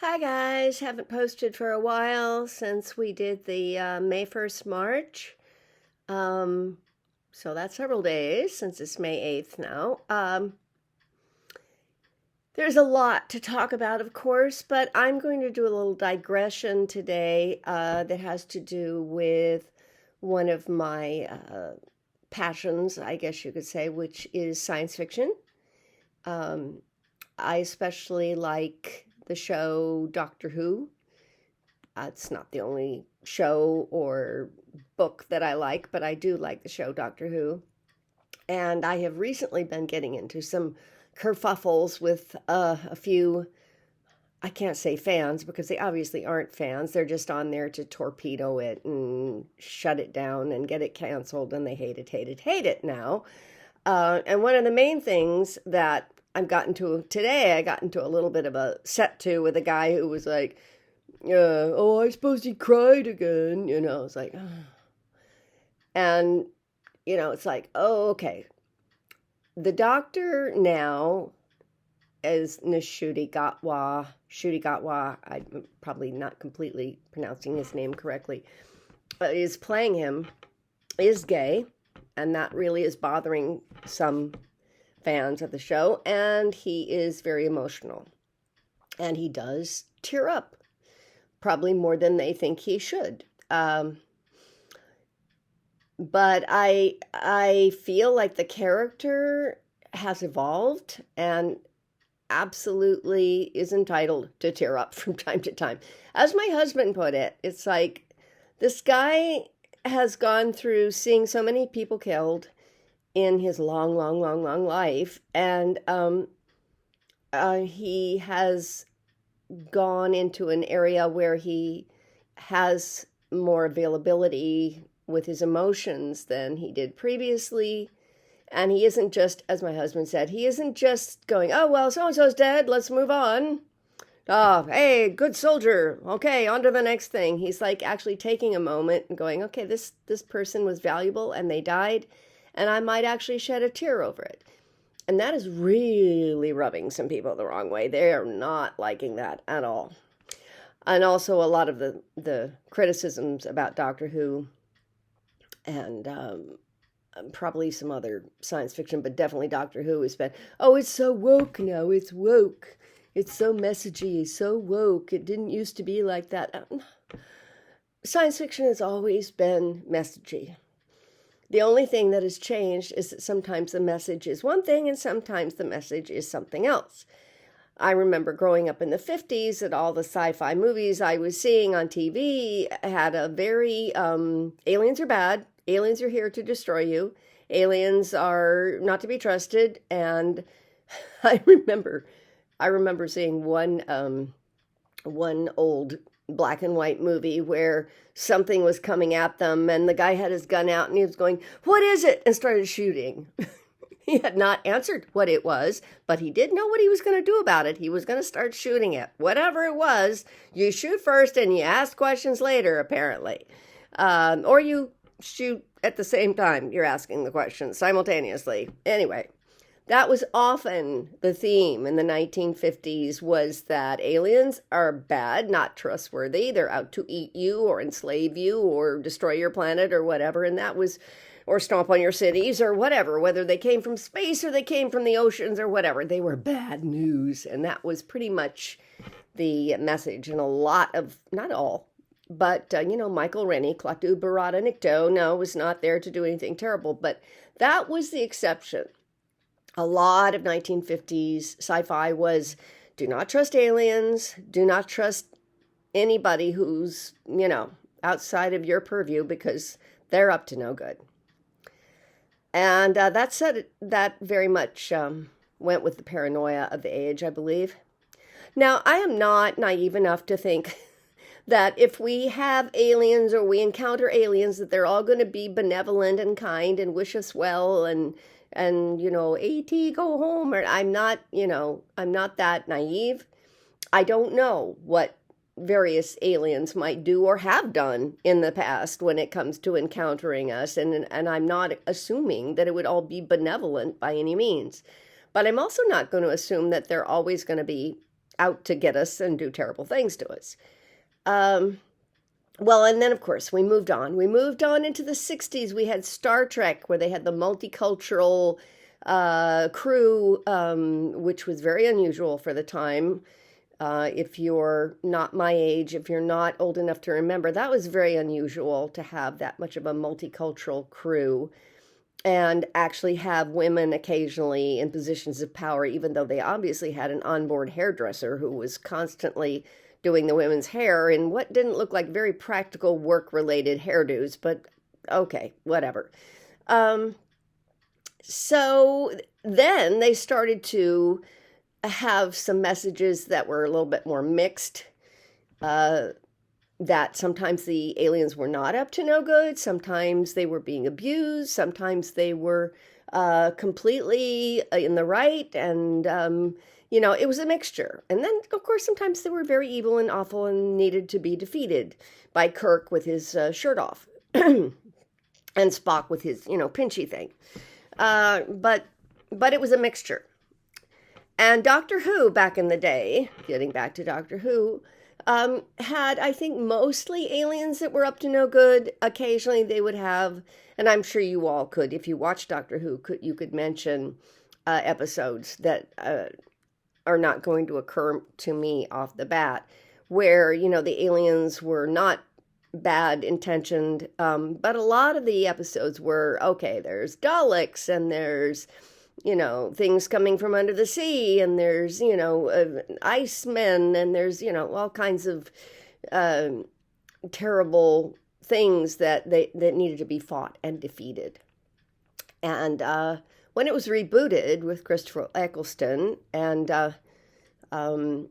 Hi guys, haven't posted for a while since we did the May 1st March. Um, so that's several days since it's May 8th now. There's a lot to talk about, of course, but I'm going to do a little digression today that has to do with one of my passions, I guess you could say, which is science fiction. Um, I especially like the show Doctor Who. It's not the only show or book that I like, but I do like the show Doctor Who. And I have recently been getting into some kerfuffles with a few, I can't say fans because they obviously aren't fans. They're just on there to torpedo it and shut it down and get it canceled, and they hate it, hate it, hate it now. And one of the main things that I've gotten to today, I got into a little bit of a set to with a guy who was like, oh, I suppose he cried again. It's like, and, it's like, oh, okay. The doctor now is Gatwa, I'm probably not completely pronouncing his name correctly, is playing him, is gay, and that really is bothering some fans of the show, and he is very emotional, and he does tear up, probably more than they think he should. But I feel like the character has evolved and absolutely is entitled to tear up from time to time. As my husband put it, it's like this guy has gone through seeing so many people killed in his long, long, long, long life, and he has gone into an area where he has more availability with his emotions than he did previously. And he isn't just, as my husband said, he isn't just going, oh, well, so-and-so's dead, let's move on. Oh, hey, good soldier. Okay, on to the next thing. He's like actually taking a moment and going, okay, this person was valuable and they died, and I might actually shed a tear over it. And that is really rubbing some people the wrong way. They are not liking that at all. And also a lot of the criticisms about Doctor Who and probably some other science fiction, but definitely Doctor Who has been, oh, it's so woke now, it's woke. It's so messagey, so woke. It didn't used to be like that. Science fiction has always been messagey. The only thing that has changed is that sometimes the message is one thing and sometimes the message is something else. I remember growing up in the 50s that all the sci-fi movies I was seeing on TV had a very, aliens are bad, aliens are here to destroy you, aliens are not to be trusted, and I remember seeing one old black and white movie where something was coming at them and the guy had his gun out and he was going, what is it? And started shooting. He had not answered what it was, but he did know what he was going to do about it. He was going to start shooting it. Whatever it was, you shoot first and you ask questions later, apparently. Or you shoot at the same time you're asking the questions simultaneously. Anyway, that was often the theme in the 1950s, was that aliens are bad, not trustworthy. They're out to eat you or enslave you or destroy your planet or whatever. And that was, or stomp on your cities or whatever, whether they came from space or they came from the oceans or whatever. They were bad news. And that was pretty much the message. And a lot of, not all, but, Michael Rennie, Klaatu Barada Nikto, no, was not there to do anything terrible. But that was the exception. A lot of 1950s sci-fi was, do not trust aliens, do not trust anybody who's, outside of your purview because they're up to no good. And that very much went with the paranoia of the age, I believe. Now, I am not naive enough to think that if we have aliens or we encounter aliens, that they're all going to be benevolent and kind and wish us well and AT, go home. Or I'm not that naive. I don't know what various aliens might do or have done in the past when it comes to encountering us. And I'm not assuming that it would all be benevolent by any means. But I'm also not going to assume that they're always going to be out to get us and do terrible things to us. Well, and then of course we moved on. We moved on into the 60s. We had Star Trek, where they had the multicultural crew, which was very unusual for the time. If you're not my age, if you're not old enough to remember, that was very unusual to have that much of a multicultural crew and actually have women occasionally in positions of power, even though they obviously had an onboard hairdresser who was constantly doing the women's hair in what didn't look like very practical work-related hairdos, but okay, whatever. So then they started to have some messages that were a little bit more mixed, that sometimes the aliens were not up to no good, sometimes they were being abused, sometimes they were completely in the right, and it was a mixture. And then, of course, sometimes they were very evil and awful and needed to be defeated by Kirk with his shirt off and Spock with his, pinchy thing. But it was a mixture. And Doctor Who, back in the day, getting back to Doctor Who, had, I think, mostly aliens that were up to no good. Occasionally they would have, and I'm sure you all could, if you watch Doctor Who, you could mention episodes that are not going to occur to me off the bat, where, the aliens were not bad intentioned, but a lot of the episodes were, okay, there's Daleks, and there's things coming from under the sea, and there's, icemen, and there's, all kinds of terrible things that needed to be fought and defeated. And when it was rebooted with Christopher Eccleston, and then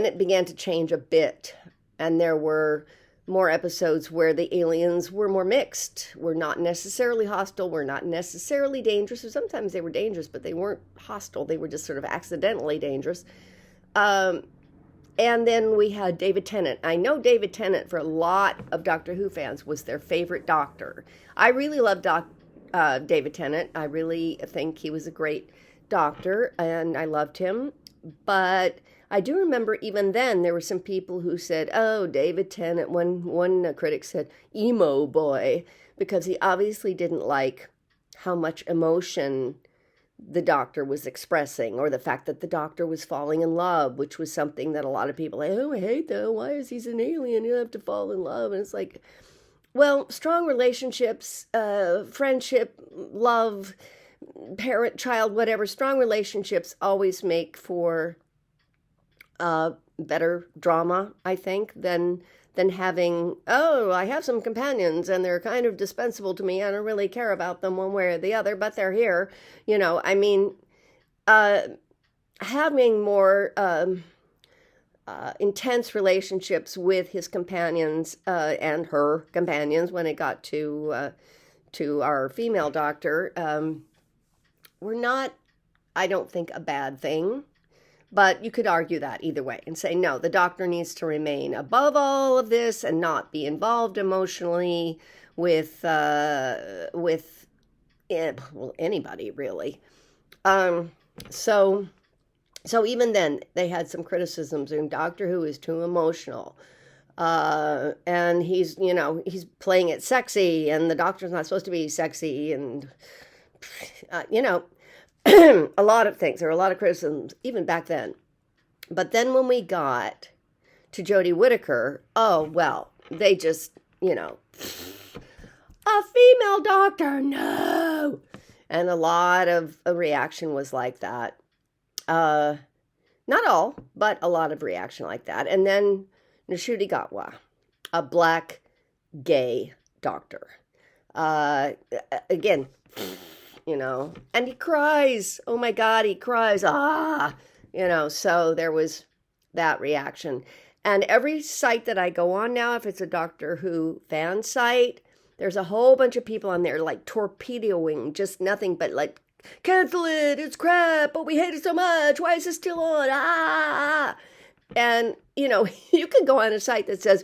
it began to change a bit, and there were more episodes where the aliens were more mixed, were not necessarily hostile, were not necessarily dangerous, or sometimes they were dangerous, but they weren't hostile, they were just sort of accidentally dangerous. And then we had David Tennant. I know David Tennant, for a lot of Doctor Who fans, was their favorite doctor. I really love David Tennant. I really think he was a great doctor, and I loved him, but I do remember even then there were some people who said, oh, David Tennant, one critic said, emo boy, because he obviously didn't like how much emotion the doctor was expressing, or the fact that the doctor was falling in love, which was something that a lot of people, oh, I hate that. Why is he an alien? You have to fall in love. And it's like, well, strong relationships, friendship, love, parent, child, whatever, strong relationships always make for better drama, I think, than having, oh, I have some companions and they're kind of dispensable to me. I don't really care about them one way or the other, but they're here. Having more intense relationships with his companions and her companions when it got to our female doctor were not, I don't think, a bad thing. But you could argue that either way and say, no, the doctor needs to remain above all of this and not be involved emotionally with anybody, really. So even then, they had some criticisms, and Doctor Who is too emotional. And he's playing it sexy, and the doctor's not supposed to be sexy, and, a lot of things. There were a lot of criticisms, even back then. But then when we got to Jodie Whittaker, oh, well, they just, a female doctor, no! And a lot of a reaction was like that. Not all, but a lot of reaction like that. And then Ncuti Gatwa, a black gay doctor. Again, and he cries. Oh my God, he cries. So there was that reaction. And every site that I go on now, if it's a Doctor Who fan site, there's a whole bunch of people on there like torpedoing just nothing but like, cancel it, it's crap, but we hate it so much, why is it still on? And, you can go on a site that says,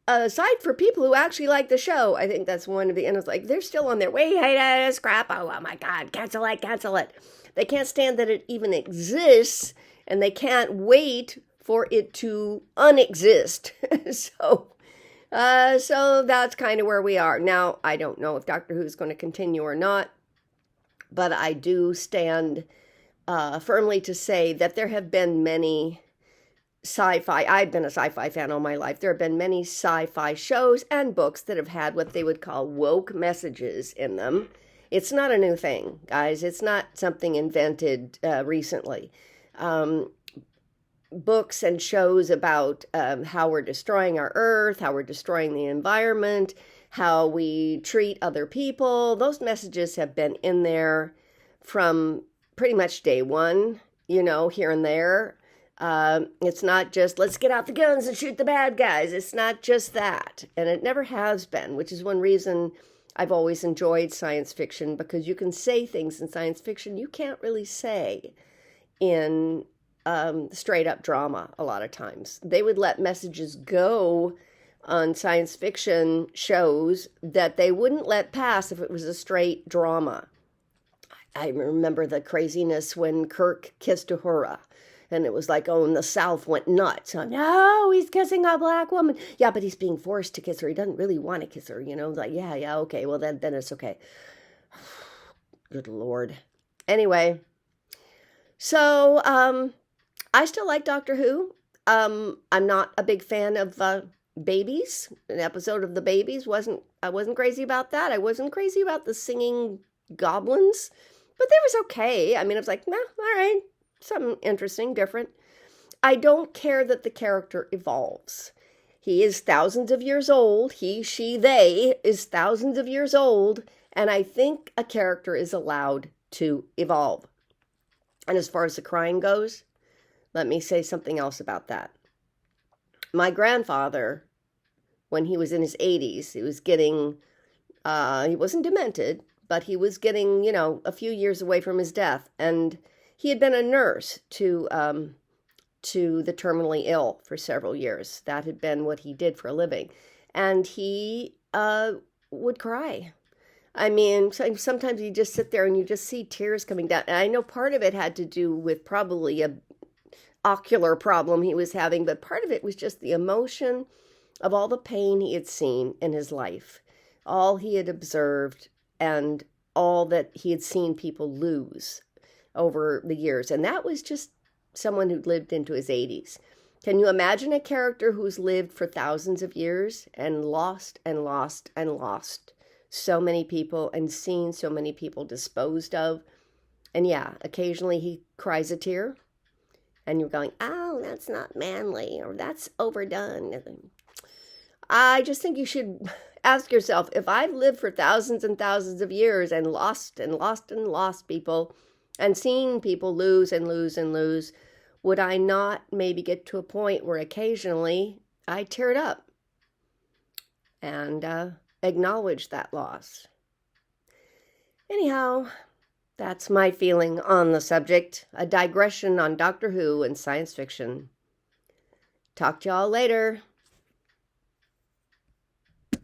a site for people who actually like the show. I think that's one of the, and it's like, they're still on there. We hate it, it's crap. Oh my God, cancel it. They can't stand that it even exists. and they can't wait for it to unexist. So that's kind of where we are. Now, I don't know if Doctor Who's going to continue or not, but I do stand firmly to say that there have been many sci-fi. I've been a sci-fi fan all my life. There have been many sci-fi shows and books that have had what they would call woke messages in them. It's not a new thing, guys. It's not something invented recently. Books and shows about how we're destroying our earth, how we're destroying the environment, how we treat other people. Those messages have been in there from pretty much day one, here and there. It's not just, let's get out the guns and shoot the bad guys. It's not just that. And it never has been, which is one reason I've always enjoyed science fiction, because you can say things in science fiction you can't really say in straight up drama a lot of times. They would let messages go on science fiction shows that they wouldn't let pass if it was a straight drama. I remember the craziness when Kirk kissed Uhura. And it was like, oh, and the South went nuts. No, he's kissing a black woman. Yeah, but he's being forced to kiss her. He doesn't really want to kiss her, Like, yeah, okay. Well, then it's okay. Good Lord. Anyway, so I still like Doctor Who. I'm not a big fan of babies. An episode of the babies I wasn't crazy about that. I wasn't crazy about the singing goblins, but they was okay. I mean, I was like, nah, all right. Something interesting, different. I don't care that the character evolves. He is thousands of years old. He, she, they is thousands of years old. And I think a character is allowed to evolve. And as far as the crying goes, let me say something else about that. My grandfather, when he was in his 80s, he was getting, he wasn't demented, but he was getting, a few years away from his death. And he had been a nurse to the terminally ill for several years. That had been what he did for a living. And he would cry. I mean, sometimes you just sit there and you just see tears coming down. And I know part of it had to do with probably a ocular problem he was having, but part of it was just the emotion of all the pain he had seen in his life, all he had observed, and all that he had seen people lose over the years. And that was just someone who'd lived into his 80s. Can you imagine a character who's lived for thousands of years and lost and lost and lost so many people and seen so many people disposed of? And yeah, occasionally he cries a tear and you're going, oh, that's not manly, or that's overdone. I just think you should ask yourself, if I've lived for thousands and thousands of years and lost and lost and lost people, and seeing people lose and lose and lose, would I not maybe get to a point where occasionally I teared up and acknowledged that loss? Anyhow, that's my feeling on the subject. A digression on Doctor Who and science fiction. Talk to y'all later.